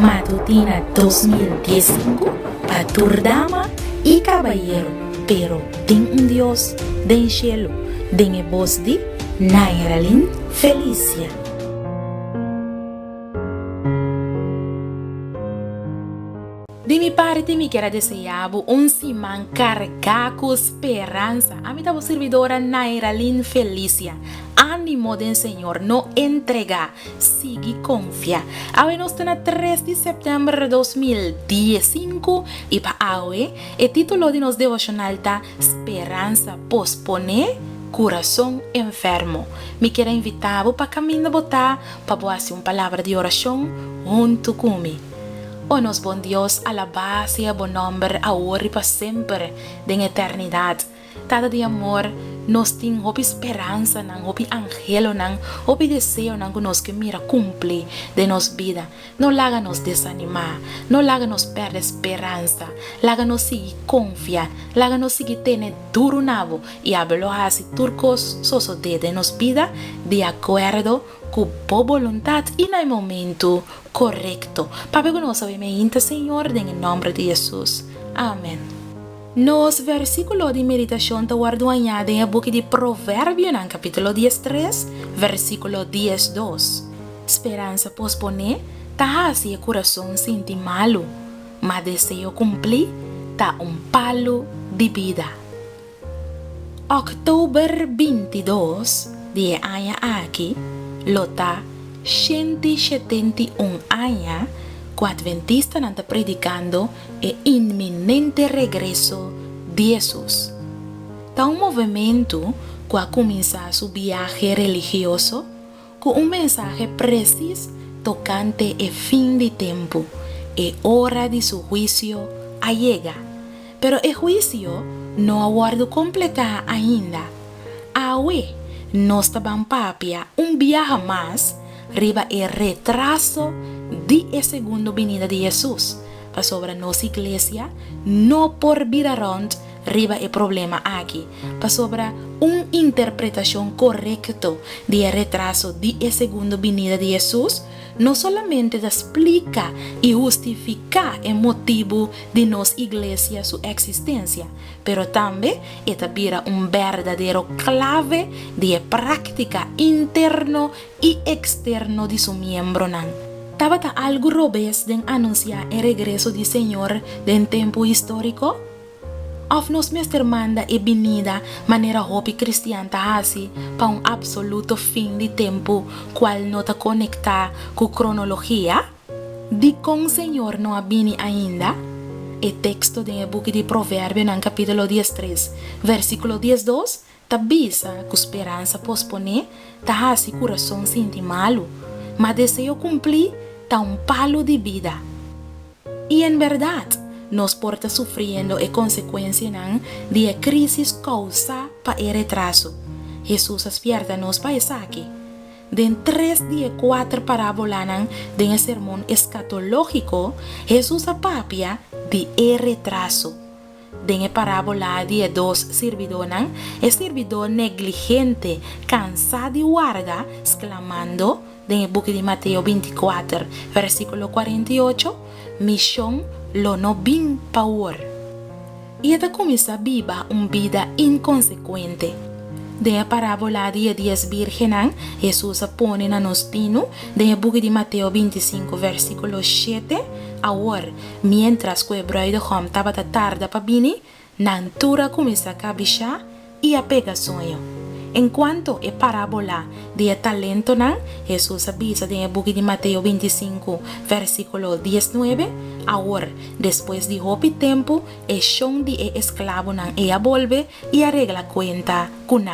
Matutina 2015 para dama y caballero, pero ten un Dios den cielo, den e voz de Nairalin Felicia. De mi parte, me quiero desear un semana cargado con esperanza. A mi tabo servidora Nairalin Felicia. Ánimo del Señor, no entrega, sigue confía. Hoy nos tenemos 3 de septiembre de 2015 y para hoy el título de nos devocional está Esperanza pospone corazón enfermo. Me quiero invitar para caminar botar para hacer una palabra de oración junto conmigo. Oh, nos bom Dios, alabado sea buen nombre, ahora y para siempre, de en eternidad. Cada de amor, nos tiene hopi esperanza, hopi angelo, hopi deseo, que nos que mira cumple de nos vida. No la haga nos desanimar, no la haga nos perder esperanza, la haga nos seguir confiar, la haga nos seguir tener duro nabo y hablo así turcos soso de nos vida de acuerdo con voluntad y en el momento correcto. Papi, que nos obviamente, Señor, en el nombre de Jesús. Amén. Nos versículo de meditación te guardo añade en el book de Proverbios, en capítulo 13, versículo 12. Esperanza pospone, ta hace el corazón sentir malo, mas deseo cumplir, ta un palo de vida. Octubre 22, de año aquí, lota 171 años, que Adventista está predicando el inminente regreso de Jesús. Está un movimiento que ha comenzado su viaje religioso con un mensaje preciso tocante el fin de tiempo y hora de su juicio a llega. Pero el juicio no ha guardado completar ainda. Ahora nos estaban papia un viaje más riba el retraso de la segunda venida de Jesús. Para sobre nuestra iglesia, no por viraront riba el problema aquí. Para sobre una interpretación correcta del retraso de la segunda venida de Jesús, no solamente explica y justifica el motivo de nuestra iglesia su existencia, pero también establece un verdadero clave de práctica interno y externo de su miembro. ¿Tabata algo robes de anunciar el regreso del Señor en tiempo histórico? Of nos mester manda e venida manera hopi cristiana así para un absoluto fin de tiempo cual no te conecta con cronología? Di con Señor no avini ainda? El texto del book de Proverbios en capítulo 13, versículo 12, te avisa que esperanza pospone, te hace corazón sentir malo, mas deseo cumplir, ta un palo de vida. Y en verdad, nos porta sufriendo e consecuencia de crisis causa para el retraso. Jesús despierta nos para aquí. De 3 de 4 parábolas de el sermón escatológico, Jesús apapia de el retraso. De la parábola de 2 servidores, el servidor negligente, cansado de guarda, exclamando, en el book de Mateo 24, versículo 48, misión lo no bin power. Y esta comienza viva una vida inconsecuente. De la parábola de 10 vírgenes, Jesús pone a nos tino, de el book de Mateo 25, versículo 7, ahora, mientras que el bride home estaba tarde para venir, Nantura comienza a cabichar y a pegar sueño. En cuanto a parábola de talento, Jesús avisa en el book de Mateo 25, versículo 19, ahora, después de hopi tiempo, el son de esclavo ella vuelve y arregla cuenta con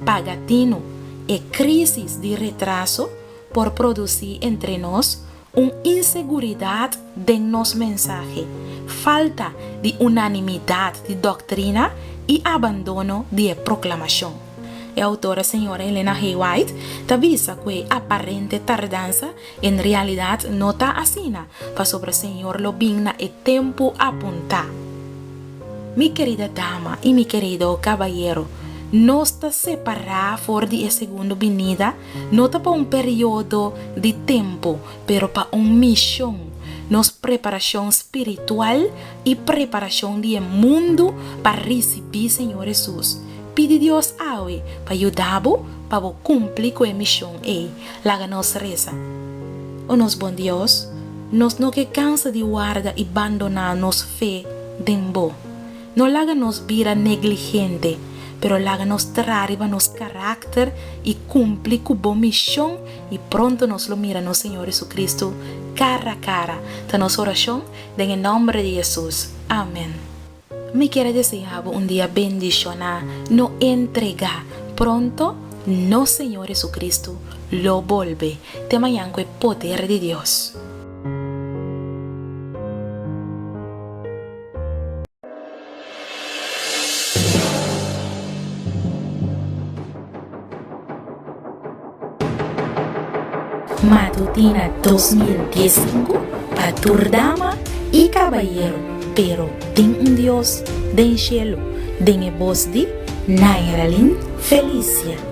pagatino, e crisis de retraso por producir entre nos una inseguridad de nos mensaje, falta de unanimidad de doctrina y abandono de proclamación. La autora señora Elena G. White te avisa que aparente tardanza en realidad no está así, para sobre el Señor lo vigna el tiempo apunta. Mi querida dama y mi querido caballero, no está separado por de segunda venida, no está para un periodo de tiempo, pero para una misión nos preparación espiritual y preparación del mundo para recibir Señor Jesús. Pide Dios hoy para ayudarnos para cumplir con la misión. Laga nos reza. O nos buen Dios, nos no que cansa de guardar y abandonar nos fe dembo. No laga nos vira negligente, pero laga nos traer nos carácter y cumplir con la misión y pronto nos lo mira no Señor Jesucristo cara a cara. Ta nos oración en el nombre de Jesús. Amén. Me quiero desear un día bendicionar, no entrega pronto, no Señor Jesucristo lo vuelve. Te mañana con el poder de Dios. Matutina 2015 para tu dama y caballero, pero ten un Dios del cielo, den voz de Nairalyn Felicia.